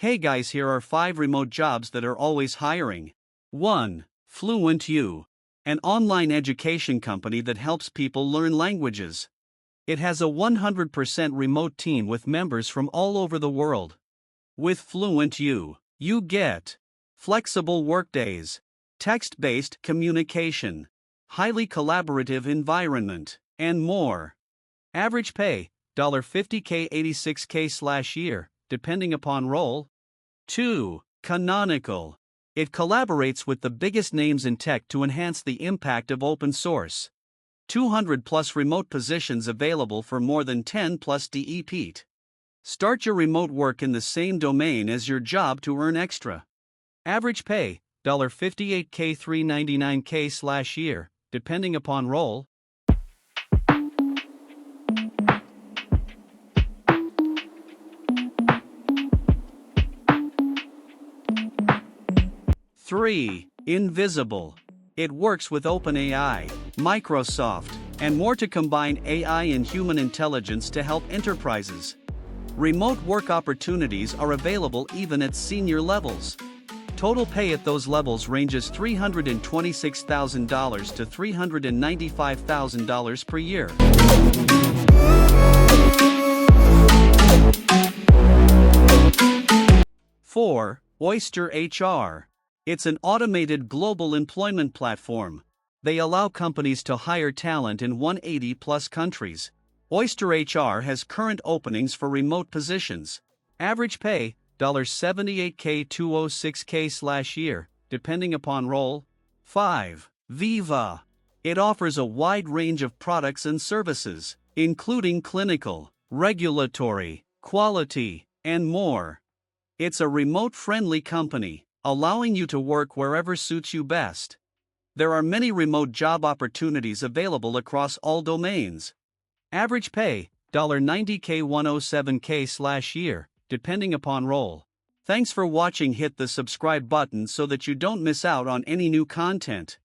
Hey guys, here are 5 remote jobs that are always hiring. 1. Fluent U, an online education company that helps people learn languages. It has a 100% remote team with members from all over the world. With Fluent U, you get flexible workdays, text-based communication, highly collaborative environment, and more. Average pay, $50K 86K/year, depending upon role. 2. Canonical. It collaborates with the biggest names in tech to enhance the impact of open source. 200 plus remote positions available for more than 10 plus DEP. Start your remote work in the same domain as your job to earn extra. Average pay, $58K 399K/year, depending upon role. 3. Invisible. It works with OpenAI, Microsoft, and more to combine AI and human intelligence to help enterprises. Remote work opportunities are available even at senior levels. Total pay at those levels ranges $326,000 to $395,000 per year. 4. Oyster HR. It's an automated global employment platform. They allow companies to hire talent in 180 plus countries. Oyster HR has current openings for remote positions. Average pay, $78K 206K/year, depending upon role. 5. Viva. It offers a wide range of products and services, including clinical, regulatory, quality, and more. It's a remote-friendly company, allowing you to work wherever suits you best. There are many remote job opportunities available across all domains. Average pay, $90K 107K/year, depending upon role. Thanks for watching. Hit the subscribe button so that you don't miss out on any new content.